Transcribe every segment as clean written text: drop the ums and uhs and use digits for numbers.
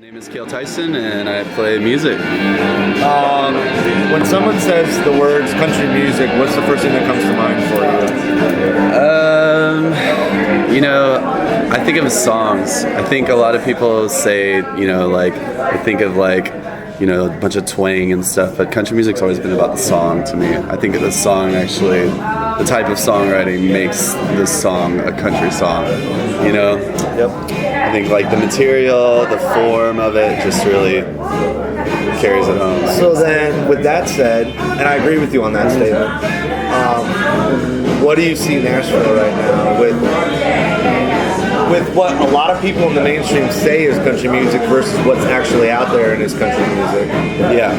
My name is Cale Tyson, and I play music. When someone says the words country music, what's the first thing that comes to mind for You? I think of songs. I think a lot of people say, I think of a bunch of twang and stuff, but country music's always been about the song to me. I think of the song actually, the type of songwriting makes this song a country song, Yep. I think the material, the form of it just really carries it home. So then, with that said, and I agree with you on that statement, what do you see Nashville right now with what a lot of people in the mainstream say is country music versus what's actually out there and is country music? Yeah.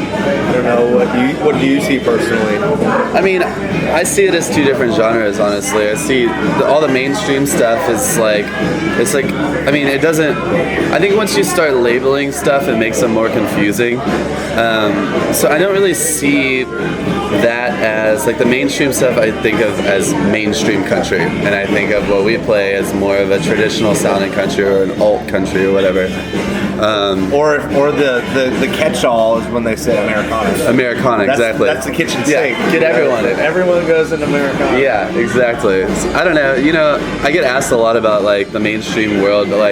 I don't know, what do you see personally? I mean, I see it as two different genres, honestly. I see all the mainstream stuff is it doesn't, I think once you start labeling stuff, it makes them more confusing. So I don't really see that as, the mainstream stuff I think of as mainstream country, and I think of what we play as more of a traditional sounding country or an alt country or whatever. Or the catch-all is when they say Americana. Americana, exactly. That's the kitchen sink. Yeah, get everyone in. Everyone goes in Americana. Yeah, exactly. I don't know. I get asked a lot about the mainstream world, but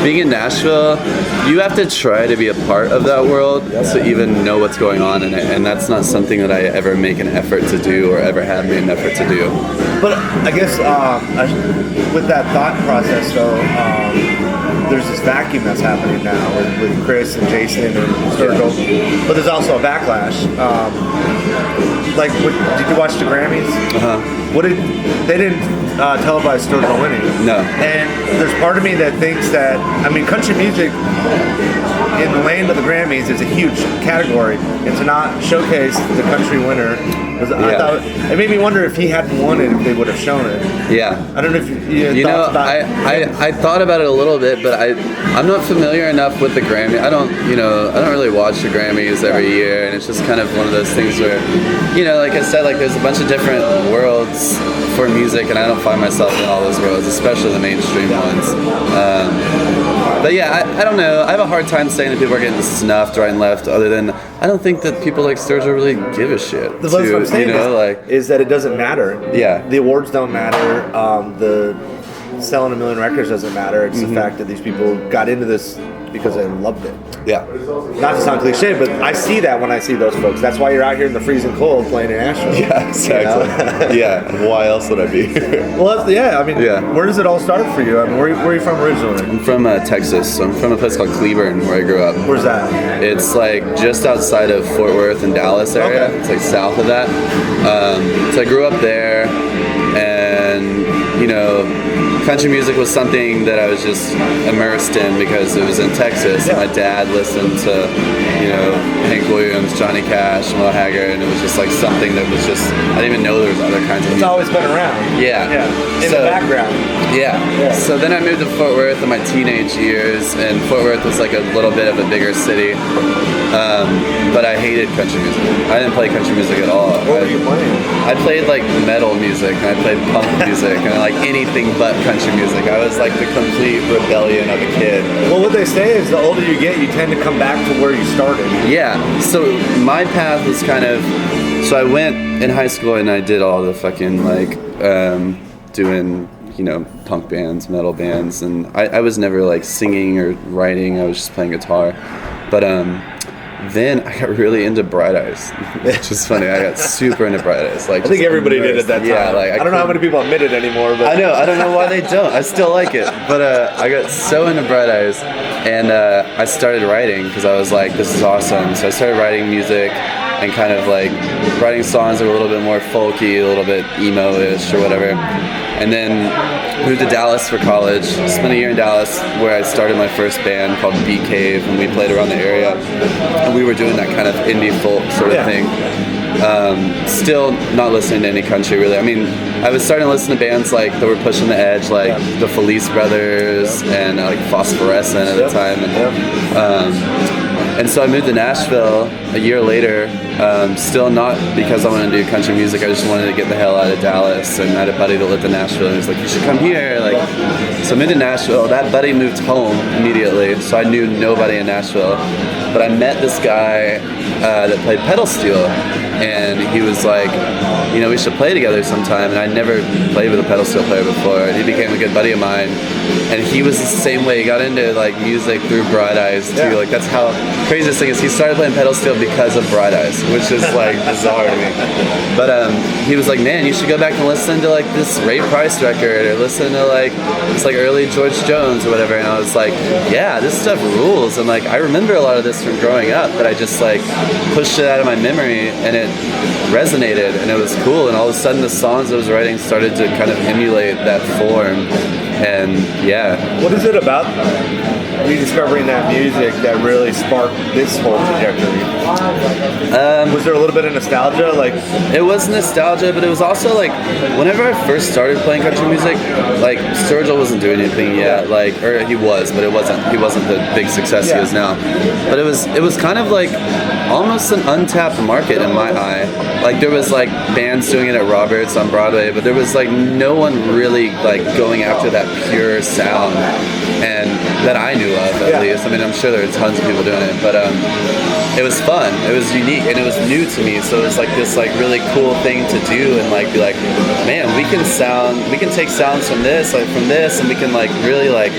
being in Nashville, you have to try to be a part of that world to even know what's going on in it, and that's not something that I ever make an effort to do or ever have made an effort to do. But I guess with that thought process, though, there's this vacuum that's happening now with Chris and Jason and Sturgill, but there's also a backlash. Did you watch the Grammys? They didn't televise Sturgill winning. No. And there's part of me that thinks that, country music in the land of the Grammys is a huge category, and to not showcase the country winner, I thought, it made me wonder if he hadn't won it, if they would have shown it. Yeah. I don't know if you thoughts about I thought about it a little bit, but I'm not familiar enough with the Grammy. I don't really watch the Grammys every year, and it's just kind of one of those things where, like I said, there's a bunch of different worlds for music, and I don't find myself in all those worlds, especially the mainstream ones. But yeah, I don't know. I have a hard time saying that people are getting snuffed right and left, other than I don't think that people like Sturgill really give a shit. What I'm saying is that it doesn't matter. Yeah. The awards don't matter. The selling 1 million records doesn't matter. It's the fact that these people got into this because they loved it. Yeah. Not to sound cliche, but I see that when I see those folks. That's why you're out here in the freezing cold playing in Nashville. Yeah, exactly. Yeah. Why else would I be? Well, where does it all start for you? Where are you from originally? I'm from Texas. I'm from a place called Cleburne, where I grew up. Where's that? It's just outside of Fort Worth and Dallas area. Okay. It's south of that. So I grew up there, and country music was something that I was just immersed in because it was in Texas. Yeah. My dad listened to, Hank Williams, Johnny Cash, Merle Haggard, and it was just something that was just, I didn't even know there was other kinds of music. It's always been around. Yeah. In the background. Yeah. So then I moved to Fort Worth in my teenage years, and Fort Worth was a little bit of a bigger city. But I hated country music. I didn't play country music at all. What were you playing? I played metal music, and I played punk music, and anything but country music. I was the complete rebellion of a kid. Well, what they say is the older you get, you tend to come back to where you started. Yeah. So my path was so I went in high school and I did all the fucking doing punk bands, metal bands, and I was never singing or writing. I was just playing guitar. But then I got really into Bright Eyes, which is funny. I got super into Bright Eyes. I think everybody did at that time. Yeah, I don't know how many people admit it anymore. But I don't know why they don't. I still like it. But I got so into Bright Eyes, and I started writing because I was like, this is awesome. So I started writing music and kind of writing songs that were a little bit more folky, a little bit emo-ish or whatever. And then moved to Dallas for college. Spent a year in Dallas where I started my first band called Bee Cave, and we played around the area. And we were doing that kind of indie folk sort of thing. Still not listening to any country really. I was starting to listen to bands that were pushing the edge, the Felice Brothers and Phosphorescent at the time. And And so I moved to Nashville a year later, still not because I wanted to do country music. I just wanted to get the hell out of Dallas, and I had a buddy that lived in Nashville, and he was like, you should come here. Like, so I moved to Nashville. That buddy moved home immediately, so I knew nobody in Nashville. But I met this guy that played pedal steel, and he was like, you know, we should play together sometime. And I'd never played with a pedal steel player before, and he became a good buddy of mine. And he was the same way. He got into like music through Bright Eyes too. Like, that's how craziest thing is. He started playing pedal steel because of Bright Eyes, which is like bizarre to me. But he was like, man, you should go back and listen to like this Ray Price record, or listen to like this like early George Jones or whatever. And I was like, yeah, this stuff rules. And like, I remember a lot of this from growing up, but I just like pushed it out of my memory, and it resonated, and it was cool. And all of a sudden the songs I was writing started to kind of emulate that form. And yeah. What is it about rediscovering that music that really sparked this whole trajectory? Was there a little bit of nostalgia? Like, it was nostalgia, but it was also like whenever I first started playing country music, like Sturgill wasn't doing anything yet, like, or he was, but he wasn't the big success he is now. But it was kind of like almost an untapped market in my eye. Like, there was like bands doing it at Roberts on Broadway, but there was like no one really like going after that pure sound, and that I knew of at least. I mean, I'm sure there are tons of people doing it, but it was fun, it was unique, and it was new to me. So it was like this like really cool thing to do, and like be like, man, we can take sounds from this, and we can like really like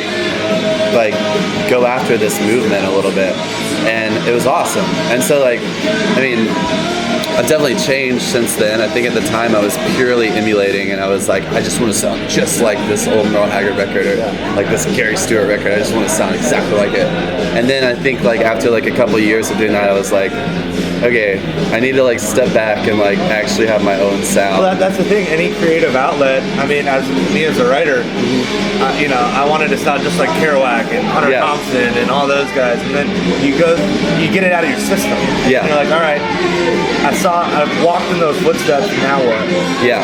go after this movement a little bit. And it was awesome. And so like, I mean, I've definitely changed since then. I think at the time I was purely emulating, and I was like, I just want to sound just like this old Merle Haggard record, or like this Gary Stewart record. I just want to sound exactly like it. And then I think like after like a couple years of doing that, I was like, okay, I need to like step back and like actually have my own sound. Well, that's the thing. Any creative outlet. I mean, as a writer, you know, I wanted to sound just like Kerouac and Hunter Thompson and all those guys, and then you get it out of your system. Yeah. And you're like, all right, I've walked in those footsteps. Now what? Yeah.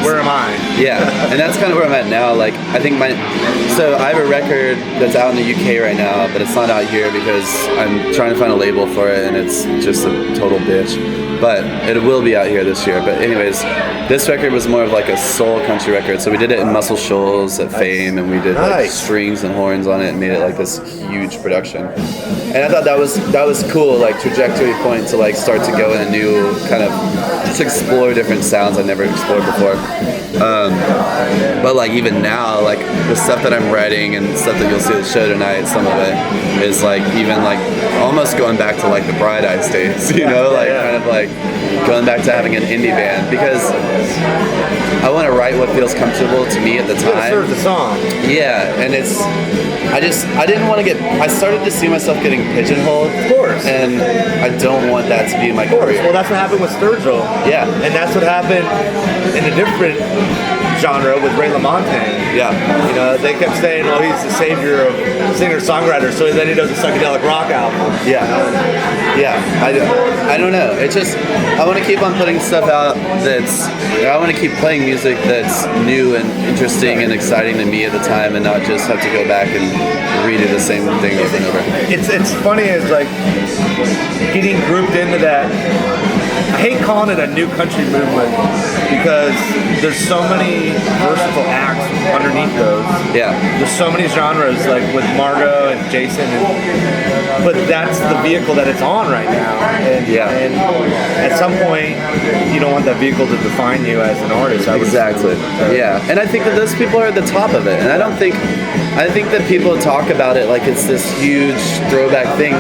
Where am I? Yeah, and that's kind of where I'm at now. Like, I think so I have a record that's out in the UK right now, but it's not out here because I'm trying to find a label for it, and it's just a total bitch. But it will be out here this year. But anyways, this record was more of like a soul country record. So we did it in Muscle Shoals at Fame, and we did like strings and horns on it, and made it like this huge production. And I thought that was cool, like trajectory point to like start to go in a new kind of, just explore different sounds I never explored before. But like even now, like the stuff that I'm writing and stuff that you'll see at the show tonight, some of it is like even like almost going back to like the Bright Eyes days, you know, like kind of like going back to having an indie band, because I want to write what feels comfortable to me at the time. Serve the song. Yeah, and I didn't want to I started to see myself getting pigeonholed. Of course. And I don't want that to be my career. Well, that's what happened with Sturgill. Yeah. And that's what happened in a different genre with Ray LaMontagne. Yeah. You know, they kept saying, well, he's the savior of singer-songwriters, so then he does a psychedelic rock album. Yeah. Yeah. I don't know. It's just, I want to keep on putting stuff out I want to keep playing music that's new and interesting and exciting to me at the time, and not just have to go back and redo the same thing over and over. It's funny, it's like getting grouped into that. I hate calling it a new country movement because there's so many versatile acts underneath those. Yeah. There's so many genres, like with Margo and Jason, but that's the vehicle that it's on right now. And at some point, you don't want that vehicle to define you as an artist. Exactly. Yeah. And I think that those people are at the top of it. And I think that people talk about it like it's this huge throwback thing.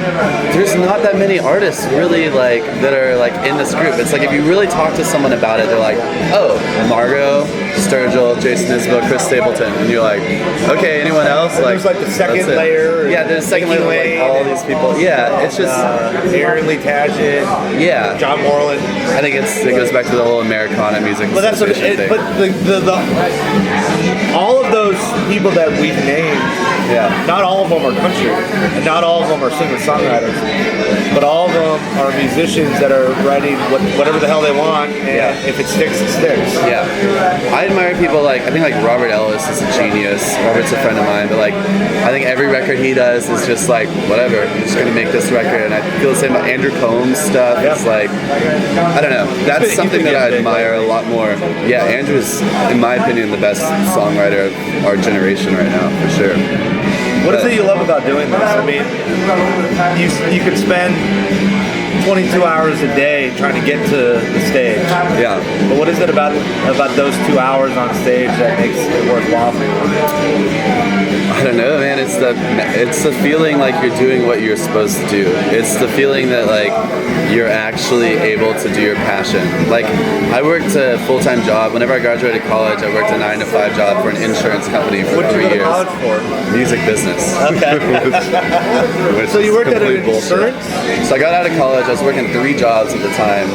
There's not that many artists really like that are like in this group. It's like if you really talk to someone about it, they're like, oh, Margo, Sturgill, Jason Isbell, Chris Stapleton, and you're like, okay, anyone else? Like, there's like the second layer. Yeah, there's a second layer of like all these people. Yeah, it's just Aaron Lee Tadgett. Yeah, John Moreland. I think it goes back to the whole Americana music. But that's what thing. But the all of those people that we've named, not all of them are country, and not all of them are singer-songwriters, but all of them are musicians that are writing whatever the hell they want, and if it sticks, it sticks. Yeah. I admire people like, I think like Robert Ellis is a genius. Robert's a friend of mine, but like, I think every record he does is just like, whatever. just gonna make this record. And I feel the same about Andrew Combs stuff. Yeah. It's like, I don't know. That's He's something been that I big admire a lot more. Yeah, Andrew's, in my opinion, the best songwriter of our generation right now, for sure. What is it you love about doing this? I mean, you could spend 22 hours a day trying to get to the stage. Yeah. But what is it about those 2 hours on stage that makes it worthwhile for you? I don't know, man. It's the feeling like you're doing what you're supposed to do. It's the feeling that like you're actually able to do your passion. Like I worked a full-time job. Whenever I graduated college, I worked a 9-to-5 job for an insurance company for What did 3 you go to years. college for? Music business. Okay. Which So you is worked at an complete bullshit. insurance? So I got out of college. I was working 3 jobs at the time.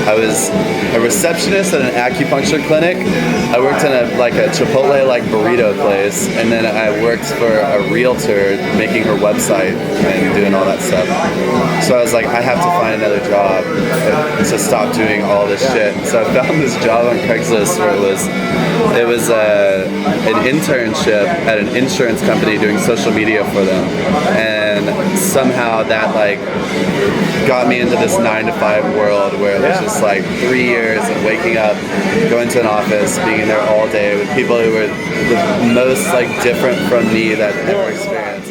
I was a receptionist at an acupuncture clinic. I worked in a Chipotle burrito place, and then I worked for a realtor making her website and doing all that stuff. So I was like, I have to find another job to stop doing all this shit. So I found this job on Craigslist where it was an internship at an insurance company doing social media for them, and somehow that got me into this 9-to-5 world where it was just 3 years of waking up, going to an office, being in there all day with people who were the most different from me that I've ever experienced.